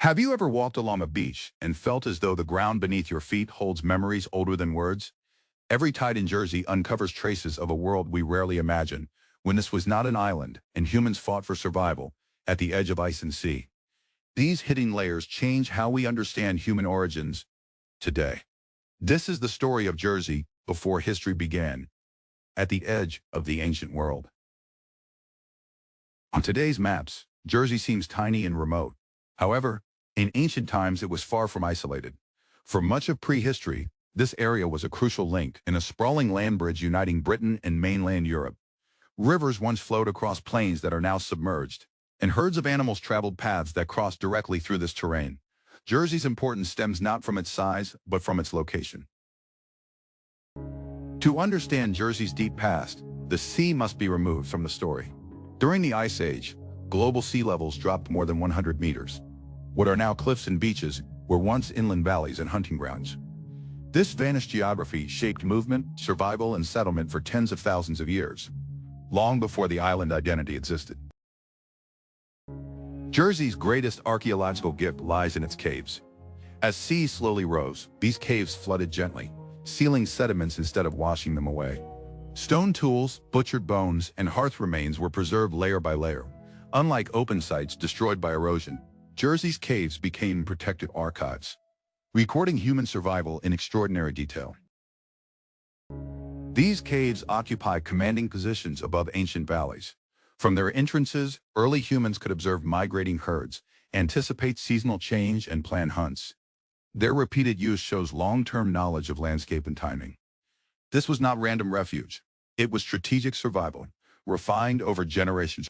Have you ever walked along a beach and felt as though the ground beneath your feet holds memories older than words? Every tide in Jersey uncovers traces of a world we rarely imagine, when this was not an island and humans fought for survival at the edge of ice and sea. These hidden layers change how we understand human origins today. This is the story of Jersey before history began, at the edge of the ancient world. On today's maps, Jersey seems tiny and remote. However, in ancient times it was far from isolated. For much of prehistory, this area was a crucial link in a sprawling land bridge uniting Britain and mainland Europe. Rivers once flowed across plains that are now submerged, and herds of animals traveled paths that crossed directly through this terrain. Jersey's importance stems not from its size, but from its location. To understand Jersey's deep past, the sea must be removed from the story. During the Ice Age, global sea levels dropped more than 100 meters. What are now cliffs and beaches were once inland valleys and hunting grounds. This vanished geography shaped movement, survival, and settlement for tens of thousands of years, long before the island identity existed. Jersey's greatest archaeological gift lies in its caves. As seas slowly rose, these caves flooded gently, sealing sediments instead of washing them away. Stone tools, butchered bones, and hearth remains were preserved layer by layer. Unlike open sites destroyed by erosion, Jersey's caves became protected archives, recording human survival in extraordinary detail. These caves occupy commanding positions above ancient valleys. From their entrances, early humans could observe migrating herds, anticipate seasonal change, and plan hunts. Their repeated use shows long-term knowledge of landscape and timing. This was not random refuge. It was strategic survival, refined over generations.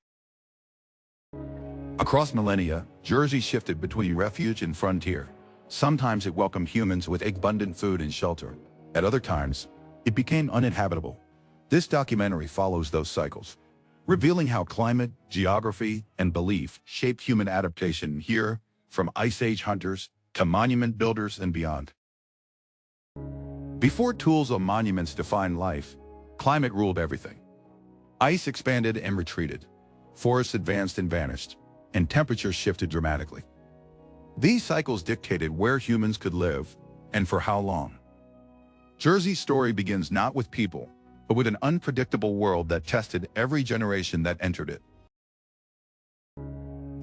Across millennia, Jersey shifted between refuge and frontier. Sometimes it welcomed humans with abundant food and shelter. At other times, it became uninhabitable. This documentary follows those cycles, revealing how climate, geography, and belief shaped human adaptation here, from Ice Age hunters to monument builders and beyond. Before tools or monuments defined life, climate ruled everything. Ice expanded and retreated, forests advanced and vanished, and temperatures shifted dramatically. These cycles dictated where humans could live and for how long. Jersey's story begins not with people, but with an unpredictable world that tested every generation that entered it.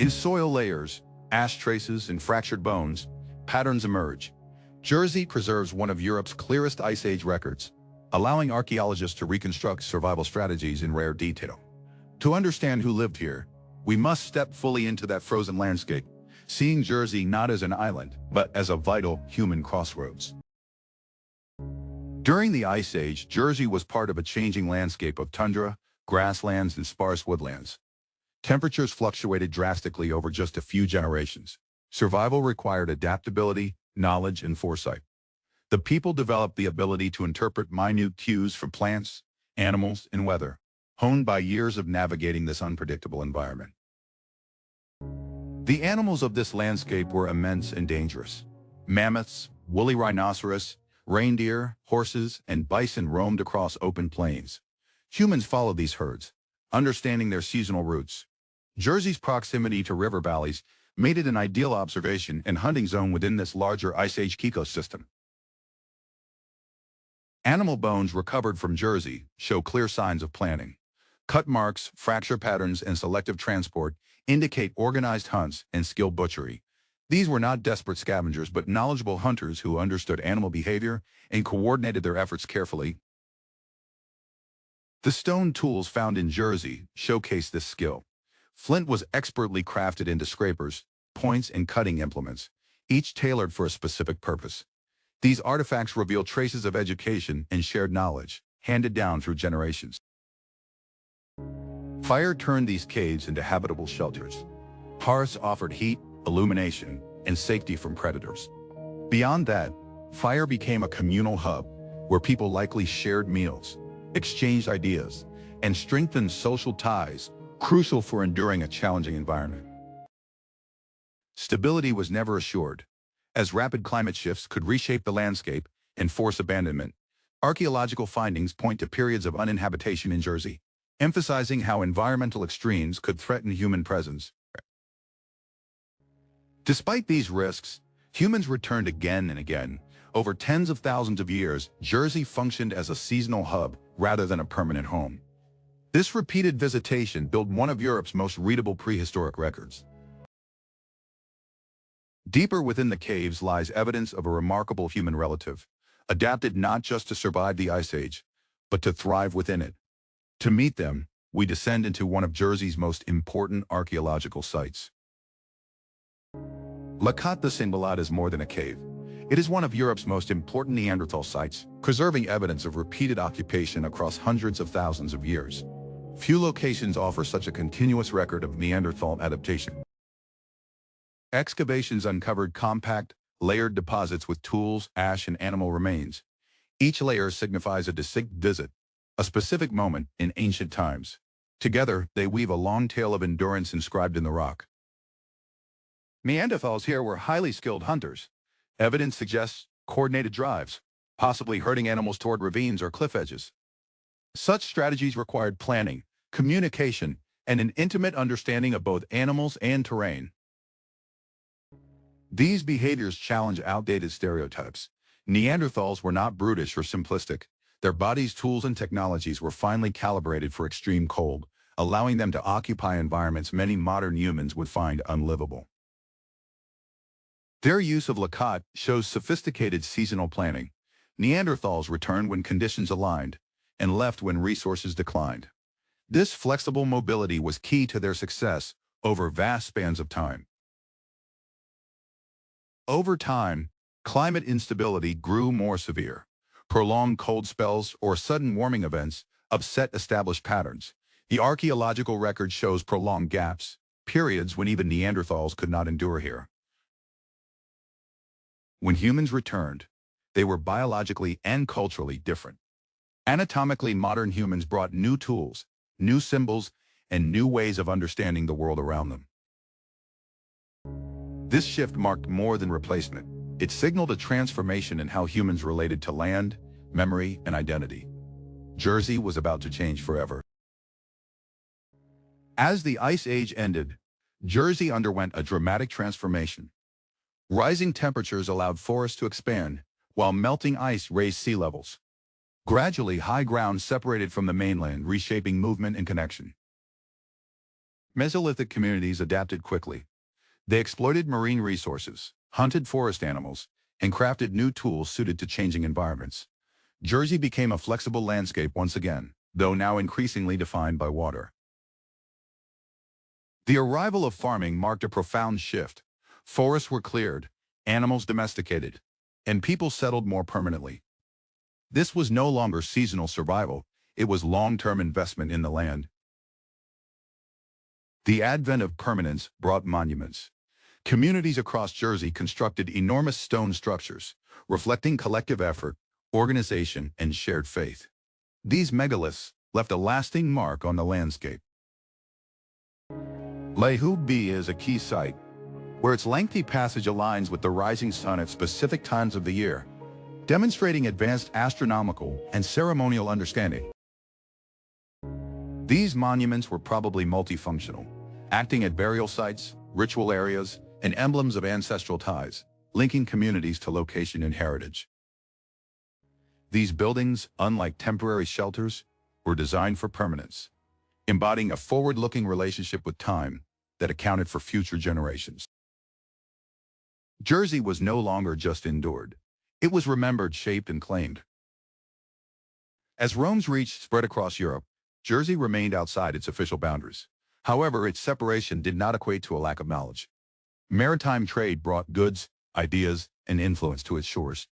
In soil layers, ash traces, and fractured bones, patterns emerge. Jersey preserves one of Europe's clearest Ice Age records, allowing archaeologists to reconstruct survival strategies in rare detail. To understand who lived here, we must step fully into that frozen landscape, seeing Jersey not as an island, but as a vital human crossroads. During the Ice Age, Jersey was part of a changing landscape of tundra, grasslands, and sparse woodlands. Temperatures fluctuated drastically over just a few generations. Survival required adaptability, knowledge, and foresight. The people developed the ability to interpret minute cues from plants, animals, and weather, honed by years of navigating this unpredictable environment. The animals of this landscape were immense and dangerous. Mammoths, woolly rhinoceros, reindeer, horses, and bison roamed across open plains. Humans followed these herds, understanding their seasonal routes. Jersey's proximity to river valleys made it an ideal observation and hunting zone within this larger Ice Age ecosystem. Animal bones recovered from Jersey show clear signs of planning. Cut marks, fracture patterns, and selective transport indicate organized hunts and skilled butchery. These were not desperate scavengers, but knowledgeable hunters who understood animal behavior and coordinated their efforts carefully. The stone tools found in Jersey showcase this skill. Flint was expertly crafted into scrapers, points, and cutting implements, each tailored for a specific purpose. These artifacts reveal traces of education and shared knowledge, handed down through generations. Fire turned these caves into habitable shelters. Hearths offered heat, illumination, and safety from predators. Beyond that, fire became a communal hub where people likely shared meals, exchanged ideas, and strengthened social ties, crucial for enduring a challenging environment. Stability was never assured, as rapid climate shifts could reshape the landscape and force abandonment. Archaeological findings point to periods of uninhabitation in Jersey, emphasizing how environmental extremes could threaten human presence. Despite these risks, humans returned again and again. Over tens of thousands of years, Jersey functioned as a seasonal hub rather than a permanent home. This repeated visitation built one of Europe's most readable prehistoric records. Deeper within the caves lies evidence of a remarkable human relative, adapted not just to survive the Ice Age, but to thrive within it. To meet them, we descend into one of Jersey's most important archaeological sites. La Côte de Saint-Belade is more than a cave. It is one of Europe's most important Neanderthal sites, preserving evidence of repeated occupation across hundreds of thousands of years. Few locations offer such a continuous record of Neanderthal adaptation. Excavations uncovered compact, layered deposits with tools, ash, and animal remains. Each layer signifies a distinct visit, a specific moment in ancient times. Together, they weave a long tale of endurance inscribed in the rock. Neanderthals here were highly skilled hunters. Evidence suggests coordinated drives, possibly herding animals toward ravines or cliff edges. Such strategies required planning, communication, and an intimate understanding of both animals and terrain. These behaviors challenge outdated stereotypes. Neanderthals were not brutish or simplistic. Their bodies, tools, and technologies were finely calibrated for extreme cold, allowing them to occupy environments many modern humans would find unlivable. Their use of La Côte shows sophisticated seasonal planning. Neanderthals returned when conditions aligned and left when resources declined. This flexible mobility was key to their success over vast spans of time. Over time, climate instability grew more severe. Prolonged cold spells or sudden warming events upset established patterns. The archaeological record shows prolonged gaps, periods when even Neanderthals could not endure here. When humans returned, they were biologically and culturally different. Anatomically, modern humans brought new tools, new symbols, and new ways of understanding the world around them. This shift marked more than replacement. It signaled a transformation in how humans related to land, memory, and identity. Jersey was about to change forever. As the Ice Age ended, Jersey underwent a dramatic transformation. Rising temperatures allowed forests to expand, while melting ice raised sea levels. Gradually, high ground separated from the mainland, reshaping movement and connection. Mesolithic communities adapted quickly. They exploited marine resources, hunted forest animals, and crafted new tools suited to changing environments. Jersey became a flexible landscape once again, though now increasingly defined by water. The arrival of farming marked a profound shift. Forests were cleared, animals domesticated, and people settled more permanently. This was no longer seasonal survival, it was long-term investment in the land. The advent of permanence brought monuments. Communities across Jersey constructed enormous stone structures, reflecting collective effort, organization, and shared faith. These megaliths left a lasting mark on the landscape. ʻdʒʜːrzi is a key site, where its lengthy passage aligns with the rising sun at specific times of the year, demonstrating advanced astronomical and ceremonial understanding. These monuments were probably multifunctional, acting at burial sites, ritual areas, and emblems of ancestral ties, linking communities to location and heritage. These buildings, unlike temporary shelters, were designed for permanence, embodying a forward-looking relationship with time that accounted for future generations. Jersey was no longer just endured. It was remembered, shaped, and claimed. As Rome's reach spread across Europe, Jersey remained outside its official boundaries. However, its separation did not equate to a lack of knowledge. Maritime trade brought goods, ideas, and influence to its shores.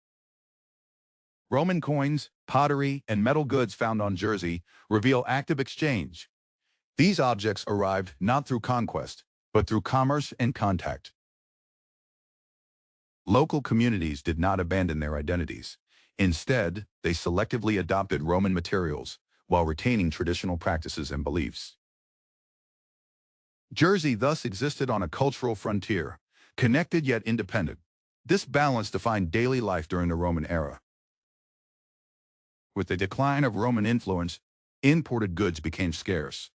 Roman coins, pottery, and metal goods found on Jersey reveal active exchange. These objects arrived not through conquest, but through commerce and contact. Local communities did not abandon their identities. Instead, they selectively adopted Roman materials while retaining traditional practices and beliefs. Jersey thus existed on a cultural frontier, connected yet independent. This balance defined daily life during the Roman era. With the decline of Roman influence, imported goods became scarce.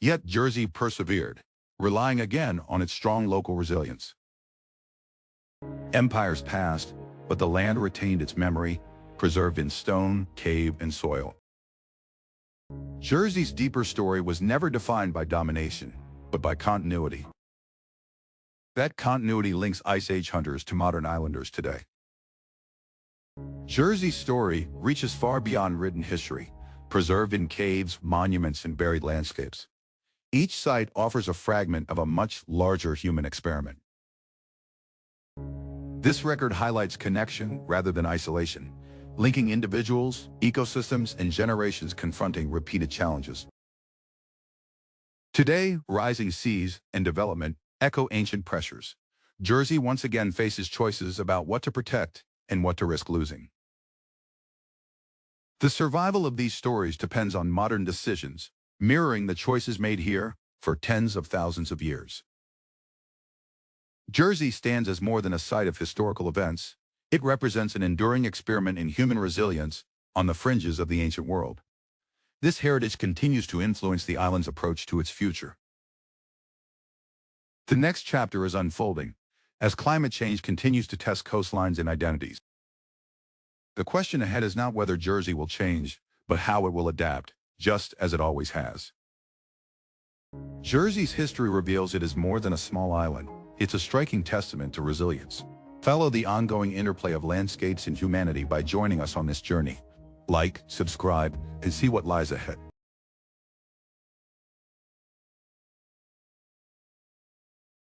Yet Jersey persevered, relying again on its strong local resilience. Empires passed, but the land retained its memory, preserved in stone, cave, and soil. Jersey's deeper story was never defined by domination, but by continuity. That continuity links Ice Age hunters to modern islanders today. Jersey's story reaches far beyond written history, preserved in caves, monuments, and buried landscapes. Each site offers a fragment of a much larger human experiment. This record highlights connection rather than isolation, linking individuals, ecosystems, and generations confronting repeated challenges. Today, rising seas and development echo ancient pressures. Jersey once again faces choices about what to protect and what to risk losing. The survival of these stories depends on modern decisions, mirroring the choices made here for tens of thousands of years. Jersey stands as more than a site of historical events. It represents an enduring experiment in human resilience on the fringes of the ancient world. This heritage continues to influence the island's approach to its future. The next chapter is unfolding as climate change continues to test coastlines and identities. The question ahead is not whether Jersey will change, but how it will adapt, just as it always has. Jersey's history reveals it is more than a small island. It's a striking testament to resilience. Follow the ongoing interplay of landscapes and humanity by joining us on this journey. Like, subscribe, and see what lies ahead.